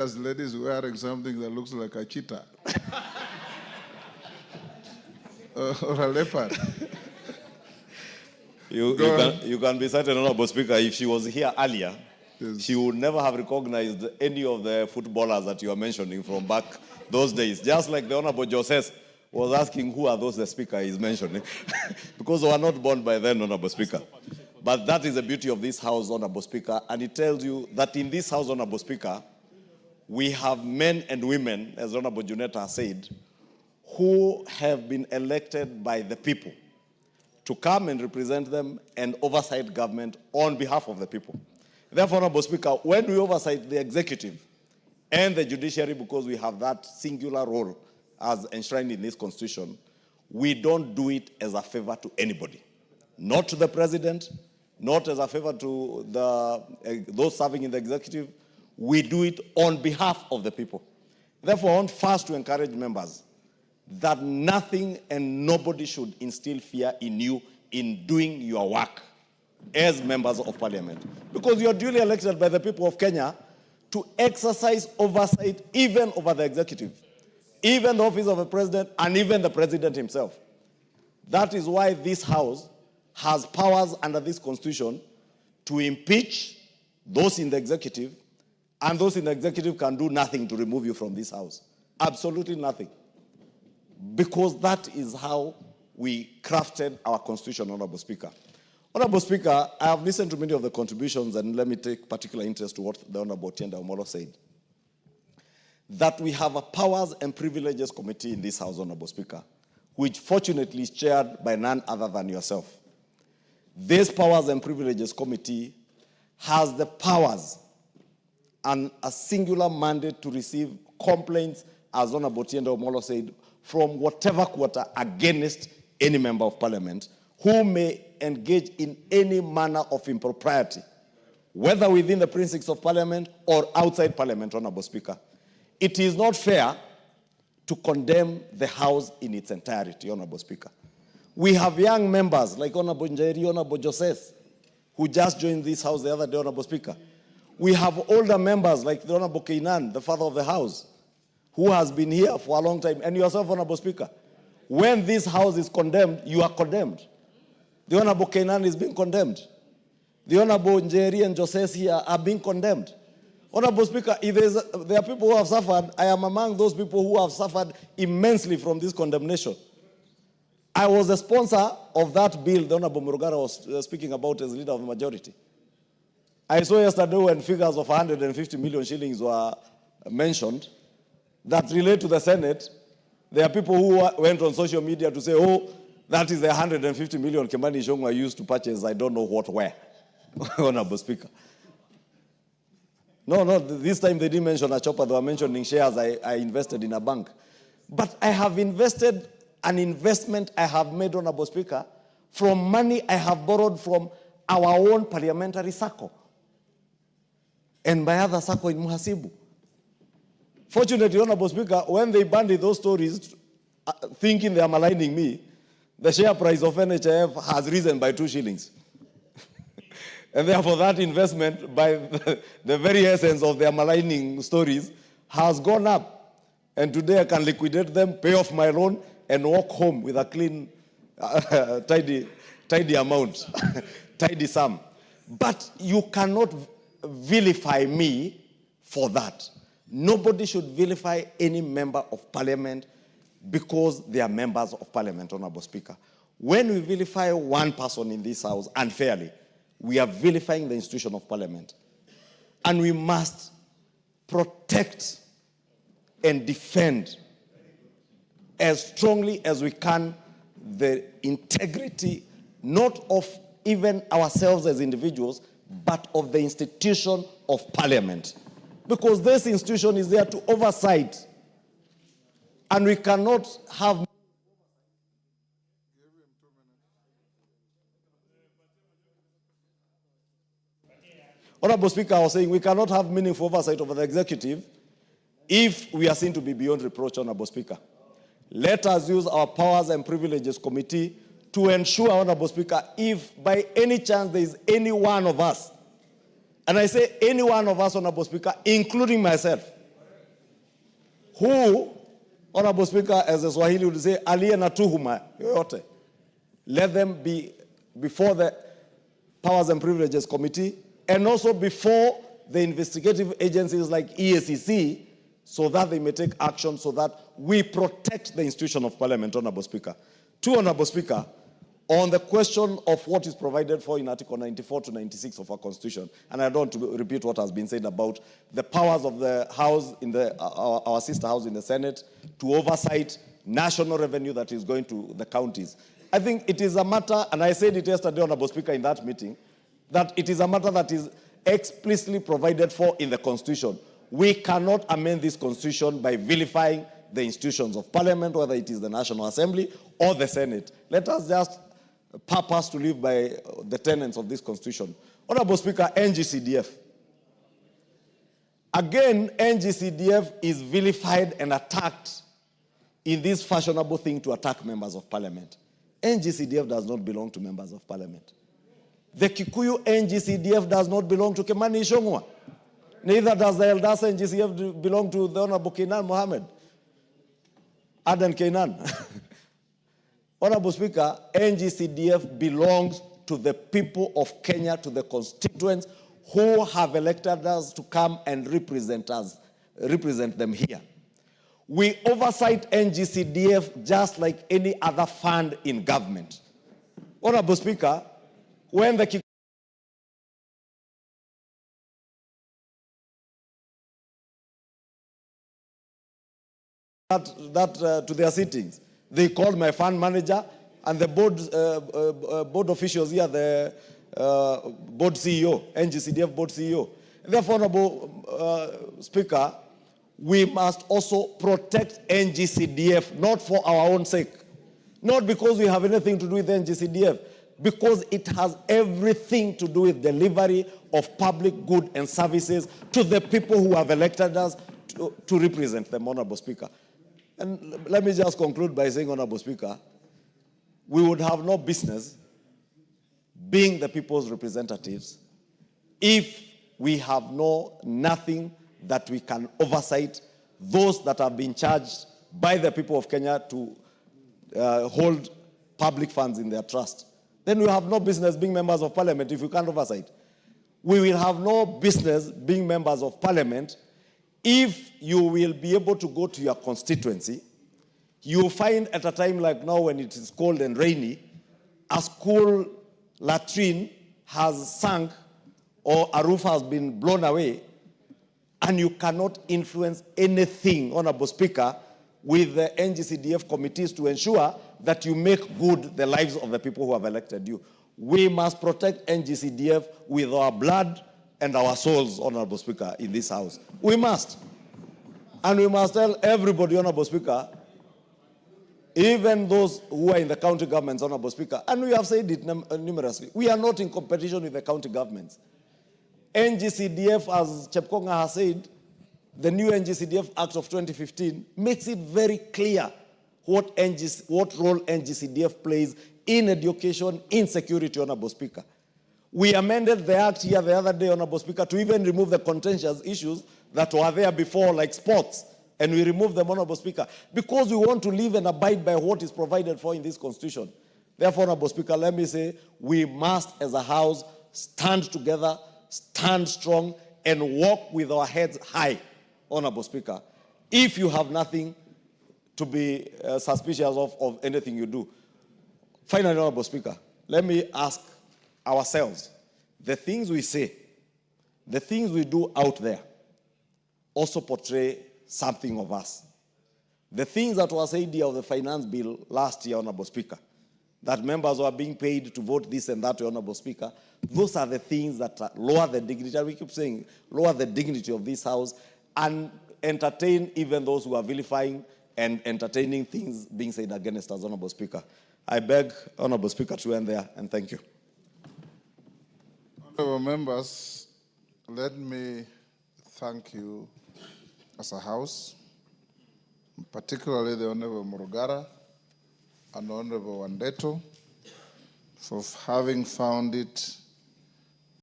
As ladies wearing something that looks like a cheetah or a leopard. You can be certain, Honorable Speaker, if she was here earlier, yes, she would never have recognized any of the footballers that you are mentioning from back those days. Just like the Honorable Joseph was asking who are those the Speaker is mentioning, because they were not born by then, Honorable Speaker. But that is the beauty of this House, Honorable Speaker, and it tells you that in this House, Honorable Speaker, we have men and women, as Honorable Juneta said, who have been elected by the people to come and represent them and oversight government on behalf of the people. Therefore, Honorable Speaker, when we oversight the executive and the judiciary, because we have that singular role as enshrined in this Constitution, we don't do it as a favor to anybody. Not to the President, not as a favor to those serving in the executive. We do it on behalf of the people. Therefore, I want first to encourage members that nothing and nobody should instill fear in you in doing your work as members of Parliament. Because you are duly elected by the people of Kenya to exercise oversight even over the executive, even the office of the President, and even the President himself. That is why this House has powers under this Constitution to impeach those in the executive, and those in the executive can do nothing to remove you from this House. Absolutely nothing. Because that is how we crafted our Constitution, Honorable Speaker. Honorable Speaker, I have listened to many of the contributions, and let me take particular interest to what the Honorable Tienda Omolo said. That we have a Powers and Privileges Committee in this House, Honorable Speaker, which fortunately is chaired by none other than yourself. This Powers and Privileges Committee has the powers and a singular mandate to receive complaints, as Honorable Tienda Omolo said, from whatever quarter against any member of Parliament who may engage in any manner of impropriety, whether within the precincts of Parliament or outside Parliament, Honorable Speaker. It is not fair to condemn the House in its entirety, Honorable Speaker. We have young members like Honorable Njeri, Honorable Joseph, who just joined this House the other day, Honorable Speaker. We have older members like the Honorable Kainan, the father of the House, who has been here for a long time, and yourself, Honorable Speaker. When this House is condemned, you are condemned. The Honorable Kainan is being condemned. The Honorable Njeri and Joseph here are being condemned. Honorable Speaker, if there are people who have suffered, I am among those people who have suffered immensely from this condemnation. I was a sponsor of that bill the Honorable Murugara was speaking about as leader of the majority. I saw yesterday when figures of 150 million shillings were mentioned that relate to the Senate. There are people who went on social media to say, oh, that is the 150 million Kimani Ichungwa used to purchase I don't know what where, Honorable Speaker. No, this time they didn't mention a chopper, they were mentioning shares I invested in a bank. But I have invested an investment I have made, Honorable Speaker, from money I have borrowed from our own parliamentary circle and my other circle in Muhasibu. Fortunately, Honorable Speaker, when they banded those stories, thinking they are maligning me, the share price of NHIF has risen by 2 shillings. And therefore, that investment, by the very essence of their maligning stories, has gone up. And today I can liquidate them, pay off my loan, and walk home with a clean, tidy amount, tidy sum. But you cannot vilify me for that. Nobody should vilify any member of Parliament because they are members of Parliament, Honorable Speaker. When we vilify one person in this House unfairly, we are vilifying the institution of Parliament. And we must protect and defend as strongly as we can the integrity, not of even ourselves as individuals, but of the institution of Parliament. Because this institution is there to oversight. And we cannot have... Honorable Speaker, I was saying we cannot have meaningful oversight over the executive if we are seen to be beyond reproach, Honorable Speaker. Let us use our Powers and Privileges Committee to ensure, Honorable Speaker, if by any chance there is any one of us, and I say any one of us, Honorable Speaker, including myself, who, Honorable Speaker, as a Swahili would say, aliye na tuhuma yoyote, let them be before the Powers and Privileges Committee and also before the investigative agencies like EACC, so that they may take action so that we protect the institution of Parliament, Honorable Speaker. Two, Honorable Speaker, on the question of what is provided for in Article 94 to 96 of our Constitution, and I don't want to repeat what has been said about the powers of the House, in our sister House in the Senate, to oversight national revenue that is going to the counties. I think it is a matter, and I said it yesterday, Honorable Speaker, in that meeting, that it is a matter that is explicitly provided for in the Constitution. We cannot amend this Constitution by vilifying the institutions of Parliament, whether it is the National Assembly or the Senate. Let us just purpose to live by the tenets of this Constitution. Honorable Speaker, NGCDF. Again, NGCDF is vilified and attacked in this fashionable thing to attack members of Parliament. NGCDF does not belong to members of Parliament. The Kikuyu NGCDF does not belong to Kimani Ichungwa. Neither does the Eldasa NGCDF belong to the Honorable Kainan Mohammed. Aden Kainan. Honorable Speaker, NGCDF belongs to the people of Kenya, to the constituents who have elected us to come and represent them here. We oversight NGCDF just like any other fund in government. Honorable Speaker, when the to their sittings, they called my fund manager and the board officials here, the board CEO, NGCDF board CEO. Therefore, Honorable Speaker, we must also protect NGCDF, not for our own sake, not because we have anything to do with NGCDF, because it has everything to do with delivery of public good and services to the people who have elected us to represent them, Honorable Speaker. And let me just conclude by saying, Honorable Speaker, we would have no business being the people's representatives if we have nothing that we can oversight those that have been charged by the people of Kenya to hold public funds in their trust. Then we have no business being members of Parliament if we can't oversight. We will have no business being members of Parliament if you will be able to go to your constituency. You find at a time like now when it is cold and rainy, a school latrine has sunk or a roof has been blown away, and you cannot influence anything, Honorable Speaker, with the NGCDF committees to ensure that you make good the lives of the people who have elected you. We must protect NGCDF with our blood and our souls, Honorable Speaker, in this House. We must. And we must tell everybody, Honorable Speaker, even those who are in the county governments, Honorable Speaker, and we have said it numerously, we are not in competition with the county governments. NGCDF, as Chepkonga has said, the new NGCDF Act of 2015 makes it very clear what role NGCDF plays in education, in security, Honorable Speaker. We amended the act here the other day, Honorable Speaker, to even remove the contentious issues that were there before, like sports, and we removed them, Honorable Speaker, because we want to live and abide by what is provided for in this Constitution. Therefore, Honorable Speaker, let me say, we must, as a House, stand together, stand strong, and walk with our heads high, Honorable Speaker, if you have nothing to be suspicious of anything you do. Finally, Honorable Speaker, let me ask ourselves, the things we say, the things we do out there also portray something of us. The things that were said here of the finance bill last year, Honorable Speaker, that members were being paid to vote this and that, Honorable Speaker, those are the things that lower the dignity, and we keep saying, lower the dignity of this House and entertain even those who are vilifying and entertaining things being said against us, Honorable Speaker. I beg, Honorable Speaker, to end there, and thank you. Honorable members, let me thank you as a House, particularly the Honorable Murugara and Honorable Wandeto, for having found it